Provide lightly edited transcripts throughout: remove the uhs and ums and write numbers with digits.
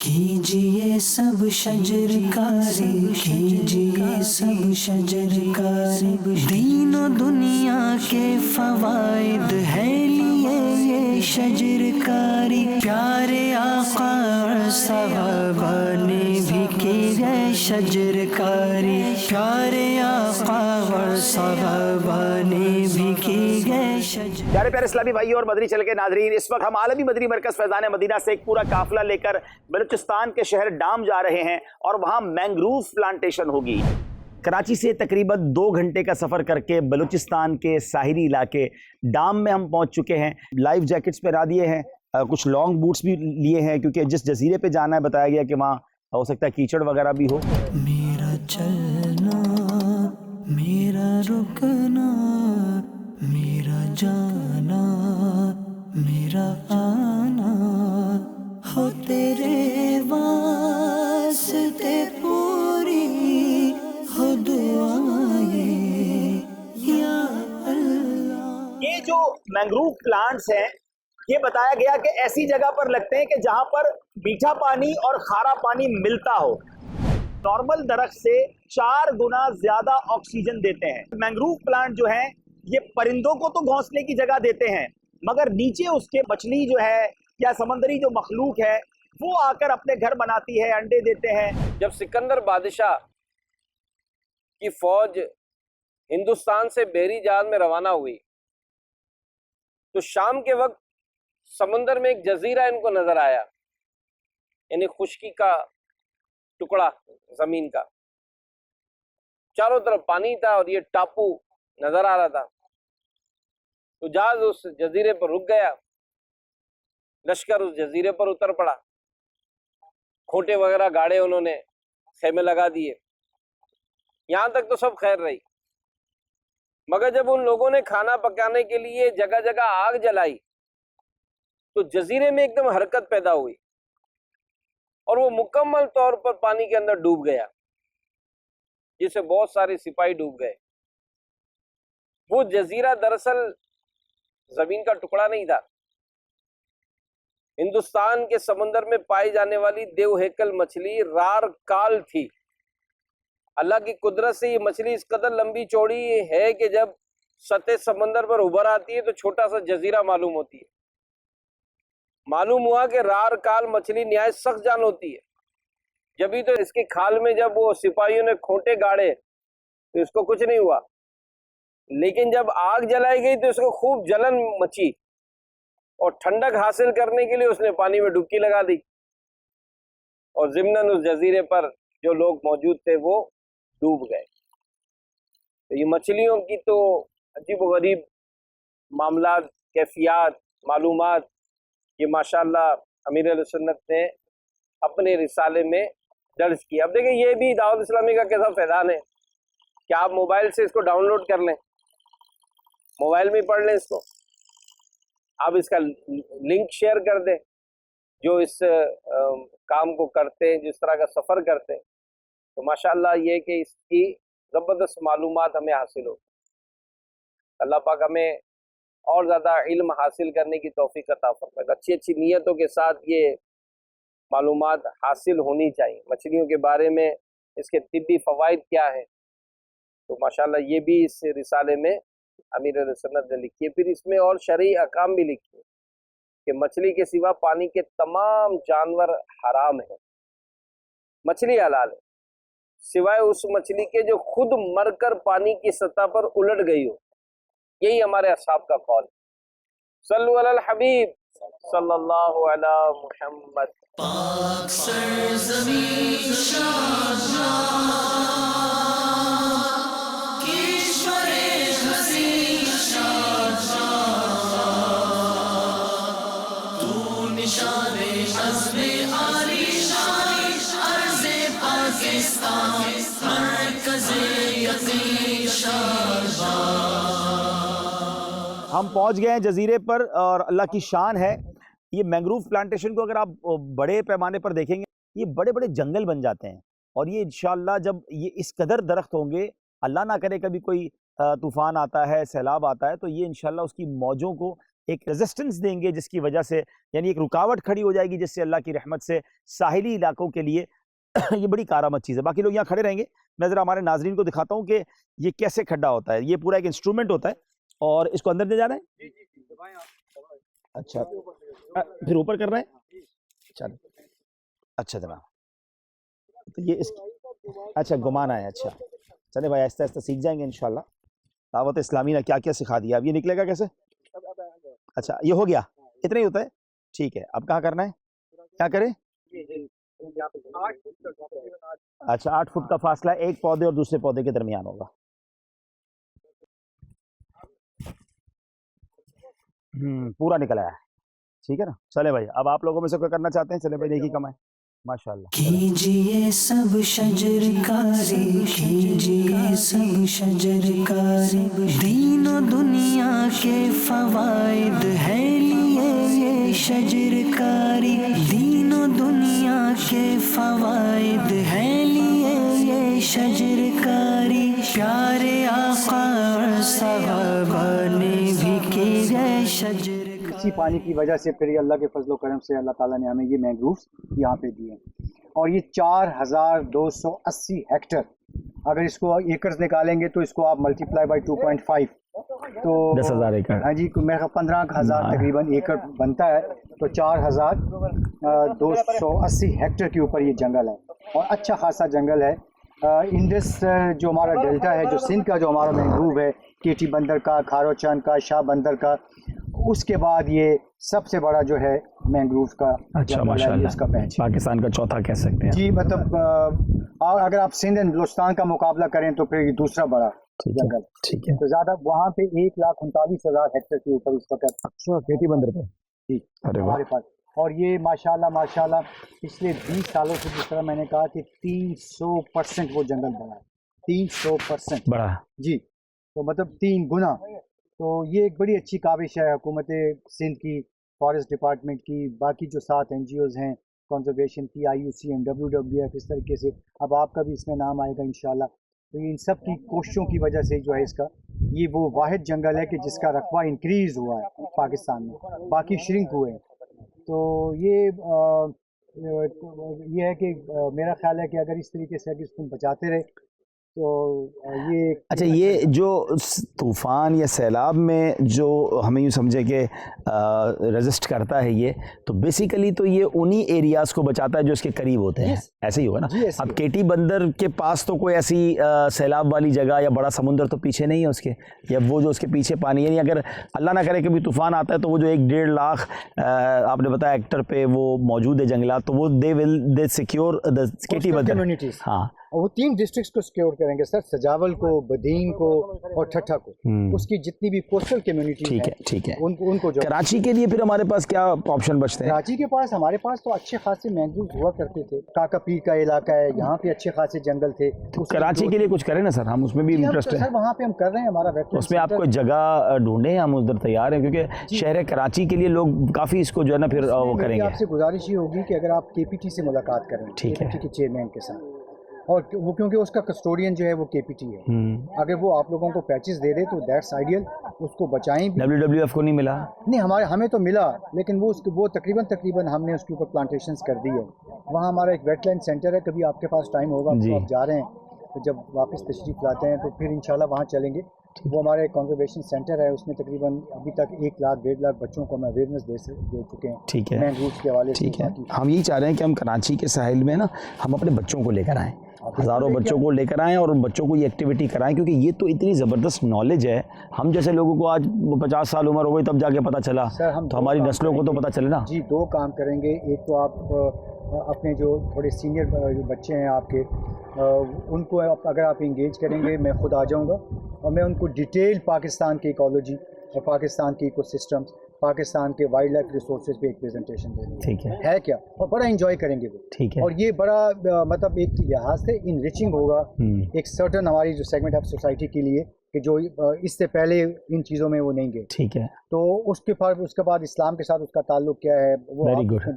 کیجئے سب شجر کاری، کیجئے سب شجر کاری، دین و دنیا کے فوائد ہے لیے یہ شجر کاری، پیارے آقا اور صحابہ نے بھی کی ہے شجر کاری، پیارے آقا اور صحابہ نے بھی کی ہے شجر۔ پیارے پیارے اسلامی بھائی اور مدنی چینل کے ناظرین، اس وقت ہم عالمی مدنی مرکز فیضان مدینہ سے ایک پورا قافلہ لے کر بلوچستان کے شہر ڈام جا رہے ہیں اور وہاں مینگروو پلانٹیشن ہوگی۔ کراچی سے تقریباً 2 گھنٹے کا سفر کر کے بلوچستان کے ساحلی علاقے ڈام میں ہم پہنچ چکے ہیں۔ لائف جیکٹس پہنا دیے ہیں، کچھ لانگ بوٹس بھی لیے ہیں کیونکہ جس جزیرے پہ جانا ہے بتایا گیا کہ وہاں ہو سکتا ہے کیچڑ وغیرہ بھی ہو۔ میرا چلنا، میرا رکنا، میرا جانا، میرا آنا، ہو تیرے واسطے پوری ہو دعائیں یا اللہ۔ یہ جو مینگروو پلانٹس ہیں یہ بتایا گیا کہ ایسی جگہ پر لگتے ہیں کہ جہاں پر میٹھا پانی اور کھارا پانی ملتا ہو۔ نارمل درخت سے 4 گنا زیادہ آکسیجن دیتے ہیں۔ مینگروو پلانٹ جو ہیں یہ پرندوں کو تو گھونسلے کی جگہ دیتے ہیں، مگر نیچے اس کے مچھلی جو ہے یا سمندری جو مخلوق ہے وہ آ کر اپنے گھر بناتی ہے، انڈے دیتے ہیں۔ جب سکندر بادشاہ کی فوج ہندوستان سے بحری جہاز میں روانہ ہوئی تو شام کے وقت سمندر میں ایک جزیرہ ان کو نظر آیا، یعنی خشکی کا ٹکڑا زمین کا، چاروں طرف پانی تھا اور یہ ٹاپو نظر آ رہا تھا۔ تو جہاز اس جزیرے پر رک گیا، لشکر اس جزیرے پر اتر پڑا، کھوٹے وغیرہ گاڑے انہوں نے، خیمے لگا دیے، یہاں تک تو سب خیر رہی۔ مگر جب ان لوگوں نے کھانا پکانے کے لیے جگہ جگہ آگ جلائی تو جزیرے میں ایک دم حرکت پیدا ہوئی اور وہ مکمل طور پر پانی کے اندر ڈوب گیا، جس سے بہت سارے سپاہی ڈوب گئے۔ وہ جزیرہ دراصل زمین کا ٹکڑا نہیں تھا، ہندوستان کے سمندر میں پائی جانے والی دیو ہیکل مچھلی رار کال تھی۔ اللہ کی قدرت سے یہ مچھلی اس قدر لمبی چوڑی ہے کہ جب سطح سمندر پر ابھر آتی ہے تو چھوٹا سا جزیرہ معلوم ہوتی ہے۔ معلوم ہوا کہ رار کال مچھلی نہایت سخت جان ہوتی ہے، جبھی تو اس کے کھال میں جب وہ سپاہیوں نے کھوٹے گاڑے تو اس کو کچھ نہیں ہوا، لیکن جب آگ جلائی گئی تو اس کو خوب جلن مچی اور ٹھنڈک حاصل کرنے کے لیے اس نے پانی میں ڈبکی لگا دی، اور ضمناً اس جزیرے پر جو لوگ موجود تھے وہ ڈوب گئے۔ تو یہ مچھلیوں کی تو عجیب و غریب معاملات، کیفیات، معلومات یہ ماشاءاللہ امیر اہل سنت نے اپنے رسالے میں درج کیا۔ اب دیکھیں یہ بھی دعوت اسلامی کا کیسا فیضان ہے کہ آپ موبائل سے اس کو ڈاؤن لوڈ کر لیں، موبائل میں پڑھ لیں اس کو، آپ اس کا لنک شیئر کر دیں، جو اس کام کو کرتے ہیں، جس طرح کا سفر کرتے ہیں، تو ماشاءاللہ یہ کہ اس کی زبردست معلومات ہمیں حاصل ہو۔ اللہ پاک ہمیں اور زیادہ علم حاصل کرنے کی توفیق عطا فرمائے۔ اچھی اچھی نیتوں کے ساتھ یہ معلومات حاصل ہونی چاہیے، مچھلیوں کے بارے میں اس کے طبی فوائد کیا ہیں، تو ماشاءاللہ یہ بھی اس رسالے میں امیر اہل سنت نے لکھی ہے۔ پھر اس میں اور شرعی احکام بھی لکھی ہے کہ مچھلی کے سوا پانی کے تمام جانور حرام ہیں، مچھلی حلال ہے سوائے اس مچھلی کے جو خود مر کر پانی کی سطح پر الٹ گئی ہو۔ یہی ہمارے اصحاب کا قول ہے۔ صلو علی الحبیب صلی اللہ علی محمد۔ پاک سرزمین شادماں، کشور حسین شادماں، تو نشان عزم عالی شان، عرض پاکستان، مرکز یقین شادماں۔ ہم پہنچ گئے ہیں جزیرے پر اور اللہ کی شان ہے یہ مینگروو پلانٹیشن کو اگر آپ بڑے پیمانے پر دیکھیں گے یہ بڑے بڑے جنگل بن جاتے ہیں، اور یہ انشاءاللہ جب یہ اس قدر درخت ہوں گے، اللہ نہ کرے کبھی کوئی طوفان آتا ہے، سیلاب آتا ہے، تو یہ انشاءاللہ اس کی موجوں کو ایک ریزسٹنس دیں گے جس کی وجہ سے یعنی ایک رکاوٹ کھڑی ہو جائے گی جس سے اللہ کی رحمت سے ساحلی علاقوں کے لیے یہ بڑی کارآمد چیز ہے. باقی لوگ یہاں کھڑے رہیں گے. میں ذرا ہمارے ناظرین کو دکھاتا ہوں کہ یہ کیسے کھڈا ہوتا ہے. یہ پورا ایک انسٹرومنٹ ہوتا ہے اور اس کو اندر دے جانا ہے. اچھا پھر اوپر کر رہے ہیں. چلو اچھا جناب تو یہ اس اچھا گھمانا ہے. اچھا چلے بھائی آہستہ آہستہ سیکھ جائیں گے انشاءاللہ. دعوت اسلامی نے کیا کیا سکھا دیا. اب یہ نکلے گا کیسے؟ اچھا یہ ہو گیا اتنا ہی ہوتا ہے. ٹھیک ہے اب کہاں کرنا ہے کیا کریں؟ اچھا 8 فٹ کا فاصلہ ایک پودے اور دوسرے پودے کے درمیان ہوگا. پورا نکلا ہے. ٹھیک ہے نا. چلے بھائی اب آپ لوگوں میں سے کوئی کرنا چاہتے ہیں؟ چلے بھائی نیکی کمائیں ماشاءاللہ. کیجئے سب شجر کاری کیجئے سب شجر کاری دین و دنیا کے فوائد ہے لیے یہ شجر کاری دین و دنیا کے فوائد ہے لیے یہ شجر کاری پیارے آقا اور صحابہ نے بھی کی ہے شجر. اسی پانی کی وجہ سے پھر یہ اللہ کے فضل و کرم سے اللہ تعالیٰ نے ہمیں یہ مینگرووز یہاں پہ دیے اور یہ 4280 ہیکٹر اگر اس کو ایکرز نکالیں گے تو اس کو آپ ملٹیپلائی بائی 2.5 تو 10,000 ایکڑ. ہاں جی 15,000 تقریباً ایکڑ بنتا ہے تو 4280 ہیکٹر کے اوپر یہ جنگل ہے اور اچھا خاصا جنگل ہے. انڈس جو ہمارا ڈیلٹا ہے جو سندھ کا جو ہمارا مینگروو ہے کیٹی بندر کا کھارو چاند کا شاہ بندر کا اس کے بعد یہ سب سے بڑا جو ہے مینگروو کا اچھا ماشاءاللہ پاکستان کا چوتھا کہہ سکتے ہیں جی. مطلب اگر آپ سندھ اینڈ بلوچستان کا مقابلہ کریں تو پھر یہ دوسرا بڑا جنگل. ٹھیک ہے تو زیادہ وہاں پہ 1,39,000 ہیکٹر کے اوپر اس وقت کیٹی بندر پہ جی ہمارے پاس. اور یہ ماشاءاللہ پچھلے 20 سالوں سے جس طرح میں نے کہا کہ 300% وہ جنگل بڑھا ہے 300% بڑا جی. تو مطلب 3 گنا. تو یہ ایک بڑی اچھی کاوش ہے حکومت سندھ کی فارسٹ ڈپارٹمنٹ کی باقی جو 7 NGOز ہیں کنزرویشن کی IUCN WWF اس طریقے سے اب آپ کا بھی اس میں نام آئے گا انشاءاللہ. تو ان سب کی کوششوں کی وجہ سے جو ہے اس کا یہ وہ واحد جنگل ہے کہ جس کا رقبہ انکریز ہوا ہے پاکستان میں باقی شرنک ہوئے ہیں. تو یہ ہے کہ میرا خیال ہے کہ اگر اس طریقے سے اگر اس کو بچاتے رہے تو یہ اچھا یہ جو طوفان یا سیلاب میں جو ہمیں یوں سمجھے کہ ریزسٹ کرتا ہے یہ تو بیسیکلی تو یہ انہی ایریاز کو بچاتا ہے جو اس کے قریب ہوتے ہیں. ایسے ہی ہوگا نا. اب کیٹی بندر کے پاس تو کوئی ایسی سیلاب والی جگہ یا بڑا سمندر تو پیچھے نہیں ہے اس کے یا وہ جو اس کے پیچھے پانی ہے. اگر اللہ نہ کرے کبھی طوفان آتا ہے تو وہ جو 1.5 لاکھ آپ نے بتایا ہیکٹر پہ وہ موجود ہے جنگلات تو وہ دے سیکیور کیٹی بندر. ہاں اور وہ 3 ڈسٹرکٹس کو سیکیور کریں گے سر سجاول کو بدین کو اور ٹھٹھا کو اس کی جتنی بھی کوسٹل کمیونٹی ہیں ٹھیک ہے ان کو جو کراچی کے لیے پھر ہمارے پاس کیا آپشن بچتے ہیں؟ کراچی کے پاس ہمارے پاس تو اچھے خاصے مینگرووز ہوا کرتے تھے. کاکا پیر کا علاقہ ہے یہاں پہ اچھے خاصے جنگل تھے. کراچی کے لیے کچھ کریں نا سر ہم اس میں بھی انٹرسٹ ہے سر وہاں پہ ہم کر رہے ہیں ہمارا اس میں آپ کو جگہ ڈھونڈیں ہم ادھر تیار ہیں کیونکہ شہر کراچی کے لیے لوگ کافی اس کو جو ہے نا پھر وہ کریں گے. آپ سے گزارش یہ ہوگی کہ اگر آپ KPT سے ملاقات کریں KPT کے چیئرمین کے ساتھ اور وہ کیونکہ اس کا کسٹوڈین جو ہے وہ KPT ہے اگر وہ آپ لوگوں کو پیچز دے دے تو دیٹس آئیڈیل اس کو بچائیں بھی. WWF کو نہیں ملا؟ نہیں ہمیں تو ملا لیکن وہ تقریباً ہم نے اس کے اوپر پلانٹیشنز کر دی ہے. وہاں ہمارا ایک ویٹ لینڈ سینٹر ہے کبھی آپ کے پاس ٹائم ہوگا تو آپ جا رہے ہیں تو جب واپس تشریف لاتے ہیں تو پھر انشاءاللہ وہاں چلیں گے. وہ ہمارا ایک کنزرویشن سینٹر ہے اس میں تقریباً ابھی تک 1 لاکھ 1.5 لاکھ بچوں کو ہم اویئرنیس دے چکے ہیں. ٹھیک ہے مینگرووز کے حوالے سے. ٹھیک ہے ہم یہی چاہ رہے ہیں کہ ہم کراچی کے ساحل میں نا ہم اپنے بچوں کو لے کر آئیں ہزاروں بچوں کو لے کر آئیں اور ان بچوں کو یہ ایکٹیویٹی کرائیں کیونکہ یہ تو اتنی زبردست نالج ہے. ہم جیسے لوگوں کو آج 50 سال عمر ہو گئی تب جا کے پتہ چلا تو ہماری نسلوں کو تو پتہ چلے نا. جی 2 کام کریں گے. ایک تو آپ اپنے جو تھوڑے سینئر بچے ہیں آپ کے ان کو اگر آپ انگیج کریں گے میں خود آ جاؤں گا اور میں ان کو ڈیٹیل پاکستان کی ایکالوجی اور پاکستان کی ایکو سسٹمز پاکستان کے وائلڈ لائف ریسورسز پہ ایک پریزنٹیشن دیں گے. ٹھیک ہے کیا اور بڑا انجوائے کریں گے وہ. ٹھیک ہے اور یہ بڑا مطلب ایک لحاظ سے انریچنگ ہوگا ایک سرٹن ہماری جو سیگمنٹ آف سوسائٹی کے لیے کہ جو اس سے پہلے ان چیزوں میں وہ نہیں گئے. ٹھیک ہے تو اس کے بعد اسلام کے ساتھ اس کا تعلق کیا ہے وہ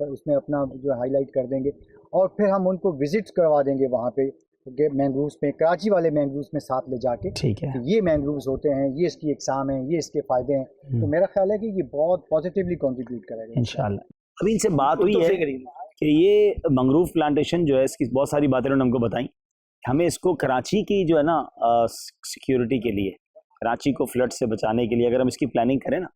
اس میں اپنا جو ہائی لائٹ کر دیں گے اور پھر ہم ان کو وزٹ کروا دیں گے وہاں پہ مینگرووز پہ، کراچی والے مینگرووز میں ساتھ لے جا کے ٹھیک ہے. کہ یہ مینگرووز ہوتے ہیں، یہ اس کی اقسام ہیں، یہ اس کے فائدے ہیں. تو میرا خیال ہے کہ یہ بہت پازیٹیولی کنٹریبیوٹ کرے گا انشاءاللہ. ابھی ان سے بات ہوئی ہے کہ یہ منگروو پلانٹیشن جو ہے اس کی بہت ساری باتیں انہوں نے ہم کو بتائیں. ہمیں اس کو کراچی کی جو ہے نا سیکیورٹی کے لیے، کراچی کو فلڈ سے بچانے کے لیے اگر ہم اس کی پلاننگ کریں نا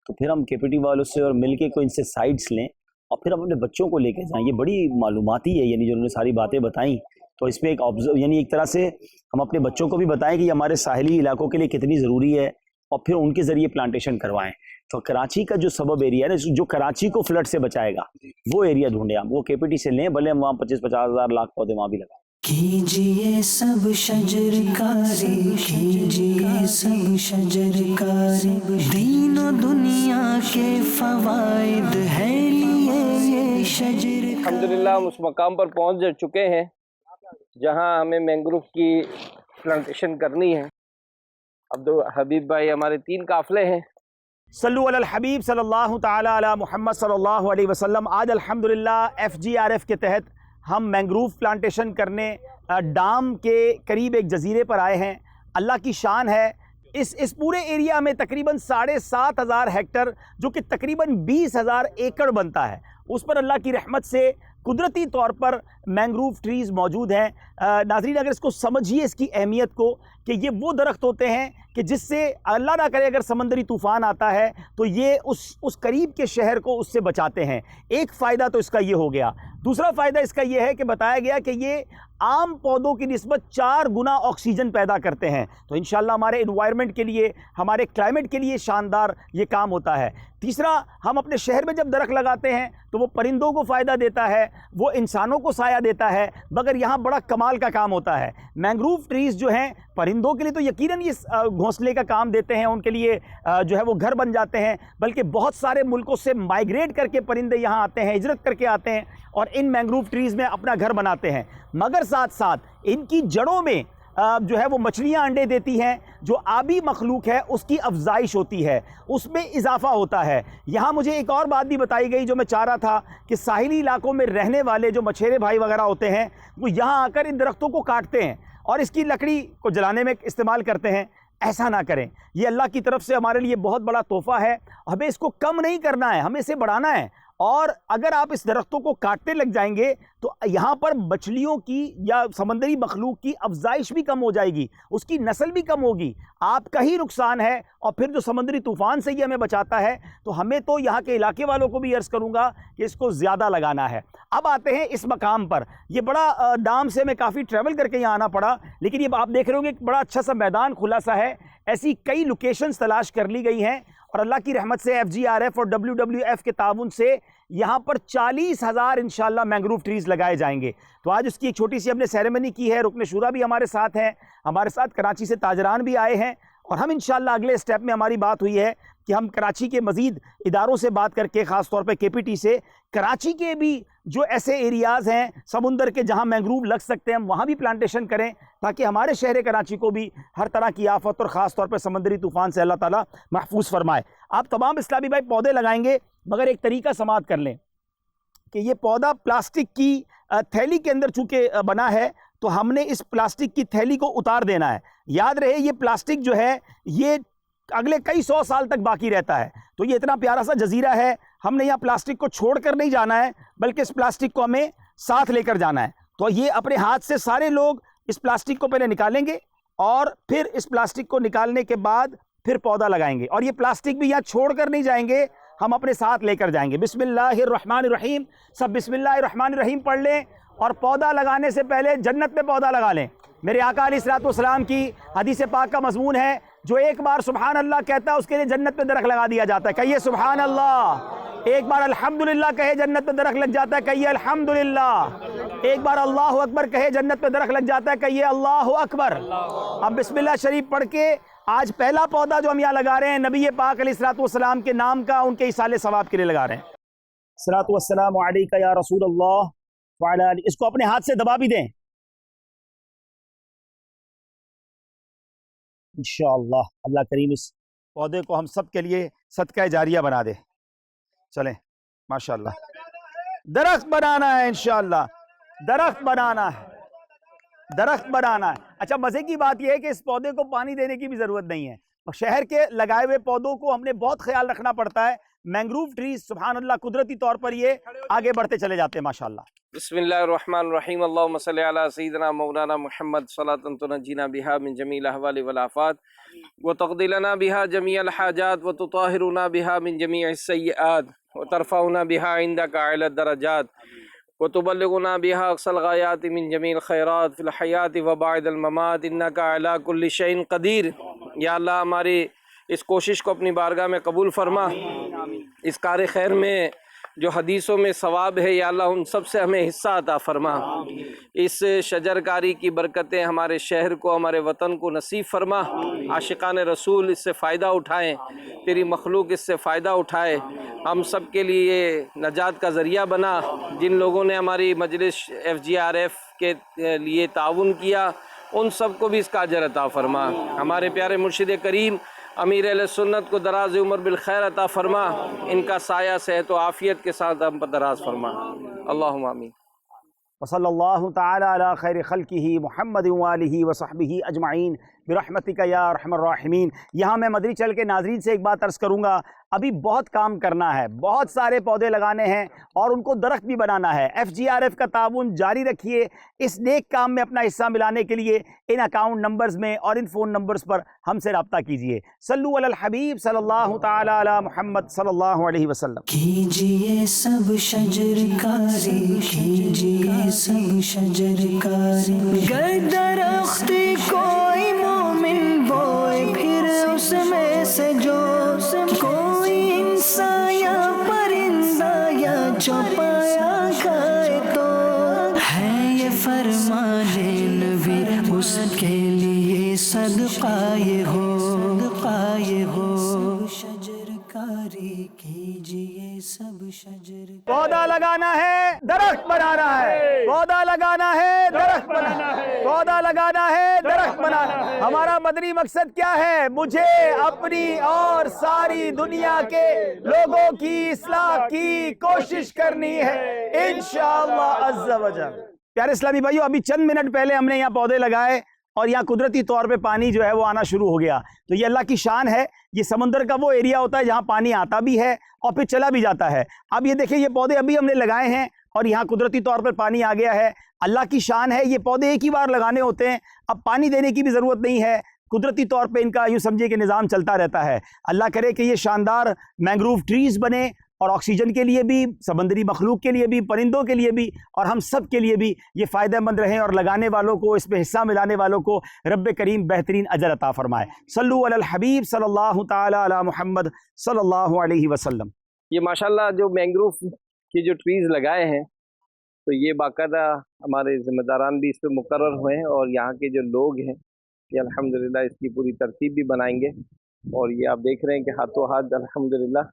تو پھر ہم KPT والوں سے اور مل کے کوئی ان سے سائٹس لیں اور پھر ہم اپنے بچوں کو لے کے جائیں. یہ بڑی معلوماتی ہے، یعنی جو انہوں نے ساری باتیں بتائیں تو اس میں یعنی ایک طرح سے ہم اپنے بچوں کو بھی بتائیں کہ یہ ہمارے ساحلی علاقوں کے لیے کتنی ضروری ہے اور پھر ان کے ذریعے پلانٹیشن کروائیں. تو کراچی کا جو سبب ایریا ہے نا جو کراچی کو فلڈ سے بچائے گا وہ ایریا ڈھونڈیں ہم، وہ KPT سے لیں، بھلے ہم وہاں 25-50 ہزار لاکھ پودے وہاں بھی لگائیں. کیجئے سب شجر کاری، کیجئے سب شجر کاری، دین و دنیا کے فوائد ہے لیے یہ شجر کاری. الحمدللہ ہم اس مقام پر پہنچ چکے ہیں جہاں ہمیں مینگروو کی پلانٹیشن کرنی ہے. حبیب بھائی ہمارے 3 قافلے ہیں. صلو علی الحبیب صلی اللہ تعالی علی محمد صلی اللہ علیہ وسلم. آج الحمدللہ FGRF کے تحت ہم مینگروو پلانٹیشن کرنے ڈام کے قریب ایک جزیرے پر آئے ہیں. اللہ کی شان ہے، اس پورے ایریا میں تقریباً 7,500 ہیکٹر جو کہ تقریباً 20,000 ایکڑ بنتا ہے، اس پر اللہ کی رحمت سے قدرتی طور پر مینگروو ٹریز موجود ہیں. ناظرین اگر اس کو سمجھیے اس کی اہمیت کو کہ یہ وہ درخت ہوتے ہیں کہ جس سے اللہ نہ کرے اگر سمندری طوفان آتا ہے تو یہ اس قریب کے شہر کو اس سے بچاتے ہیں. ایک فائدہ تو اس کا یہ ہو گیا. دوسرا فائدہ اس کا یہ ہے کہ بتایا گیا کہ یہ عام پودوں کی نسبت 4 گنا آکسیجن پیدا کرتے ہیں. تو انشاءاللہ ہمارے انوائرمنٹ کے لیے، ہمارے کلائمیٹ کے لیے شاندار یہ کام ہوتا ہے. تیسرا، ہم اپنے شہر میں جب درخت لگاتے ہیں تو وہ پرندوں کو فائدہ دیتا ہے، وہ انسانوں کو سایہ دیتا ہے، مگر یہاں بڑا کمال کا کام ہوتا ہے. مینگروو ٹریز جو ہیں پرندوں کے لیے تو یقیناً یہ گھونسلے کا کام دیتے ہیں، ان کے لیے جو ہے وہ گھر بن جاتے ہیں، بلکہ بہت سارے ملکوں سے مائیگریٹ کر کے پرندے یہاں آتے ہیں، ہجرت کر کے آتے ہیں اور ان مینگروو ٹریز میں اپنا گھر بناتے ہیں. مگر ساتھ ساتھ ان کی جڑوں میں جو ہے وہ مچھلیاں انڈے دیتی ہیں، جو آبی مخلوق ہے اس کی افزائش ہوتی ہے، اس میں اضافہ ہوتا ہے. یہاں مجھے ایک اور بات بھی بتائی گئی جو میں چاہ رہا تھا کہ ساحلی علاقوں میں رہنے والے جو مچھیرے بھائی وغیرہ ہوتے ہیں وہ یہاں آ کر ان درختوں کو کاٹتے ہیں اور اس کی لکڑی کو جلانے میں استعمال کرتے ہیں. ایسا نہ کریں، یہ اللہ کی طرف سے ہمارے لیے بہت بڑا تحفہ ہے. ہمیں اس کو کم نہیں کرنا ہے، ہمیں اسے بڑھانا ہے. اور اگر آپ اس درختوں کو کاٹنے لگ جائیں گے تو یہاں پر مچھلیوں کی یا سمندری مخلوق کی افزائش بھی کم ہو جائے گی، اس کی نسل بھی کم ہوگی، آپ کا ہی نقصان ہے. اور پھر جو سمندری طوفان سے یہ ہمیں بچاتا ہے، تو ہمیں تو یہاں کے علاقے والوں کو بھی عرض کروں گا کہ اس کو زیادہ لگانا ہے. اب آتے ہیں اس مقام پر. یہ بڑا ڈام سے میں کافی ٹریول کر کے یہاں آنا پڑا، لیکن یہ آپ دیکھ رہے ہوں گے ایک بڑا اچھا سا میدان کھلا سا ہے. ایسی کئی لوکیشنز تلاش کر لی گئی ہیں اور اللہ کی رحمت سے FGRF اور WWF کے تعاون سے یہاں پر 40,000 انشاءاللہ مینگروو ٹریز لگائے جائیں گے. تو آج اس کی ایک چھوٹی سی ہم نے سیریمنی کی ہے. رکن شورا بھی ہمارے ساتھ ہیں، ہمارے ساتھ کراچی سے تاجران بھی آئے ہیں، اور ہم انشاءاللہ اگلے سٹیپ میں ہماری بات ہوئی ہے کہ ہم کراچی کے مزید اداروں سے بات کر کے، خاص طور پہ KPT سے، کراچی کے بھی جو ایسے ایریاز ہیں سمندر کے جہاں مینگروو لگ سکتے ہیں ہم وہاں بھی پلانٹیشن کریں، تاکہ ہمارے شہر کراچی کو بھی ہر طرح کی آفت اور خاص طور پہ سمندری طوفان سے اللہ تعالیٰ محفوظ فرمائے. آپ تمام اسلامی بھائی پودے لگائیں گے، مگر ایک طریقہ سماعت کر لیں کہ یہ پودا پلاسٹک کی تھیلی کے اندر چونکہ بنا ہے تو ہم نے اس پلاسٹک کی تھیلی کو اتار دینا ہے. یاد رہے یہ پلاسٹک جو ہے یہ اگلے کئی 100 سال تک باقی رہتا ہے. تو یہ اتنا پیارا سا جزیرہ ہے، ہم نے یہاں پلاسٹک کو چھوڑ کر نہیں جانا ہے، بلکہ اس پلاسٹک کو ہمیں ساتھ لے کر جانا ہے. تو یہ اپنے ہاتھ سے سارے لوگ اس پلاسٹک کو پہلے نکالیں گے اور پھر اس پلاسٹک کو نکالنے کے بعد پھر پودا لگائیں گے. اور یہ پلاسٹک بھی یہاں چھوڑ کر نہیں جائیں گے، ہم اپنے ساتھ لے کر جائیں گے. بسم اللہ الرحمن الرحیم. سب بسم اللہ الرحمن الرحیم پڑھ لیں، اور پودا لگانے سے پہلے جنت میں پودا لگا لیں. میرے آقا علیہ الصلوۃ والسلام کی حدیث پاک کا مضمون ہے، جو ایک بار سبحان اللہ کہتا ہے اس کے لیے جنت میں درخت لگا دیا جاتا ہے. کہیے سبحان اللہ. ایک بار الحمدللہ کہے جنت میں درخت لگ جاتا ہے. کہیے الحمدللہ. ایک بار اللہ اکبر کہے جنت میں درخت لگ جاتا ہے. کہیے اللہ اکبر. اب بسم اللہ شریف پڑھ کے آج پہلا پودا جو ہم یہاں لگا رہے ہیں نبی پاک علیہ الصلوۃ والسلام کے نام کا، ان کے ایصال ثواب کے لیے لگا رہے ہیں. الصلوۃ والسلام علیک یا رسول اللہ وعلی آلہ. اس کو اپنے ہاتھ سے دبا بھی دیں انشاءاللہ. اللہ کریم اس پودے کو ہم سب کے لیے صدقہ جاریہ بنا دے. چلیں ماشاءاللہ. درخت بنانا ہے انشاءاللہ، درخت بنانا ہے. درخت بنانا ہے۔ اچھا مزے کی بات یہ ہے کہ اس پودے کو پانی دینے کی بھی ضرورت نہیں ہے، اور شہر کے لگائے ہوئے پودوں کو ہم نے بہت خیال رکھنا پڑتا ہے۔ مینگروو ٹریز سبحان اللہ قدرتی طور پر یہ آگے بڑھتے چلے جاتے ہیں ماشاءاللہ۔ بسم اللہ الرحمن الرحیم، اللہم صلی علی سیدنا مولانا محمد صلاۃ تنجینا بہا من جمیع الاحوال والآفات وتقضی لنا بہا جمیع الحاجات وتطہرنا بہا من جمیع السیئات وترفعنا بہا عندک اعلی الدرجات وتبلغنا بها اقصى الغایات من جمیع الخیرات فی الحیات وبعد الممات انک علی کل شیء قدیر۔ یا اللہ ہماری اس کوشش کو اپنی بارگاہ میں قبول فرما، اس کار خیر میں جو حدیثوں میں ثواب ہے یا اللہ ان سب سے ہمیں حصہ عطا فرما۔ اس شجرکاری کی برکتیں ہمارے شہر کو، ہمارے وطن کو نصیب فرما۔ عاشقان رسول اس سے فائدہ اٹھائیں، تیری مخلوق اس سے فائدہ اٹھائے، ہم سب کے لیے یہ نجات کا ذریعہ بنا۔ جن لوگوں نے ہماری مجلس FGRF کے لیے تعاون کیا ان سب کو بھی اس کا اجر عطا فرما۔ ہمارے پیارے مرشد کریم امیر اہل سنت کو دراز عمر بالخیر عطا فرما، ان کا سایہ صحت و عافیت کے ساتھ ہم پر دراز فرما۔ اللہم آمین۔ وصلی اللہ تعالی علی خیر خلقہ محمد وآلہ وصحبہ اجمعین برحمتک یا ارحم الراحمین۔ یہاں میں مدنی چینل کے ناظرین سے ایک بات عرض کروں گا، ابھی بہت کام کرنا ہے، بہت سارے پودے لگانے ہیں اور ان کو درخت بھی بنانا ہے۔ FGRF کا تعاون جاری رکھیے، اس نیک کام میں اپنا حصہ ملانے کے لیے ان اکاؤنٹ نمبرز میں اور ان فون نمبرز پر ہم سے رابطہ کیجیے۔ صلو علی الحبیب صلی اللہ تعالی علی محمد صلی اللہ علیہ وسلم۔ کیجئے سب شجر کاری، کیجئے سب شجر کاری، گر درخت کوئی مومن بوئے پھر اس میں سے جو کوئی انسان یا پرندہ یا چوپایا کھائے تو ہے یہ فرمان نبی اس کے لیے صدقہ یہ ہو، صدقہ یہ ہو۔ شجر کاری کیجئے سب شجر، پودا لگانا ہے درخت بنانا ہے، پودا لگانا ہے درخت بنانا ہے، پودا لگانا ہے درخت بنانا ہے۔ ہمارا مدنی مقصد کیا ہے؟ مجھے اپنی اور ساری دنیا کے لوگوں کی اصلاح کی کوشش کرنی ہے انشاءاللہ عز و جل۔ پیارے اسلامی بھائیو، ابھی چند منٹ پہلے ہم نے یہاں پودے لگائے اور یہاں قدرتی طور پہ پانی جو ہے وہ آنا شروع ہو گیا، تو یہ اللہ کی شان ہے۔ یہ سمندر کا وہ ایریا ہوتا ہے جہاں پانی آتا بھی ہے اور پھر چلا بھی جاتا ہے۔ اب یہ دیکھیں، یہ پودے ابھی ہم نے لگائے ہیں اور یہاں قدرتی طور پر پانی آ گیا ہے۔ اللہ کی شان ہے، یہ پودے ایک ہی بار لگانے ہوتے ہیں، اب پانی دینے کی بھی ضرورت نہیں ہے، قدرتی طور پہ ان کا یوں سمجھے کہ نظام چلتا رہتا ہے۔ اللہ کرے کہ یہ شاندار مینگروو ٹریز بنے اور آکسیجن کے لیے بھی، سمندری مخلوق کے لیے بھی، پرندوں کے لیے بھی اور ہم سب کے لیے بھی یہ فائدہ مند رہیں، اور لگانے والوں کو، اس میں حصہ ملانے والوں کو رب کریم بہترین اجر عطا فرمائے۔ صلو علی الحبیب صلی اللہ تعالی علی محمد صلی اللہ علیہ وسلم۔ یہ ماشاءاللہ جو مینگروو کی جو ٹریز لگائے ہیں تو یہ باقاعدہ ہمارے ذمہ داران بھی اس پہ مقرر ہوئے ہیں، اور یہاں کے جو لوگ ہیں یہ الحمدللہ اس کی پوری ترتیب بھی بنائیں گے، اور یہ آپ دیکھ رہے ہیں کہ ہاتھوں ہاتھ الحمدللہ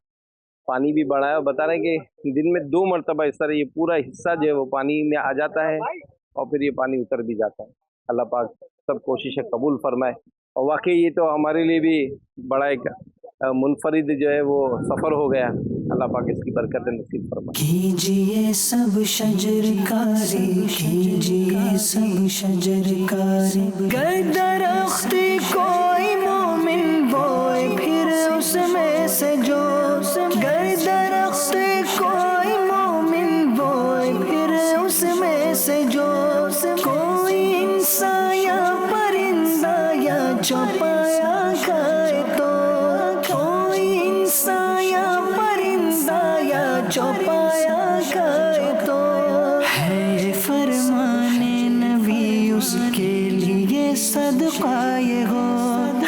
پانی بھی بڑھا ہے، اور بتا رہے ہیں کہ دن میں 2 مرتبہ اس طرح یہ پورا حصہ جو ہے وہ پانی میں آ جاتا ہے اور پھر یہ پانی اتر بھی جاتا ہے۔ اللہ پاک سب کوششیں قبول فرمائے، اور واقعی یہ تو ہمارے لیے بھی بڑا ایک منفرد جو ہے وہ سفر ہو گیا۔ اللہ پاک اس کی برکت نصیب فرمائے۔ کیجئے سب شجر کاری، کیجئے سب شجر کاری، گر درخت کوئی مومن بوئے پھر اس میں سے جو، گر درخت کوئی مومن بوئے پھر اس میں سے جو کوئی انسان یا پرندہ یا چوپایا کھائے تو کوئی انسان یا پرندہ یا چوپایا کھائے تو ہے یہ فرمان نبی اس کے لیے صدقہ یہ ہو،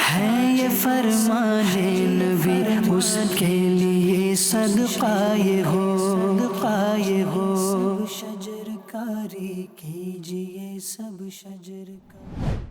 ہے یہ فرمان نبی اس کے لیے صدقہ یہ ہو، صدقہ یہ ہو۔ شجر کاری کیجئے سب شجر کاری۔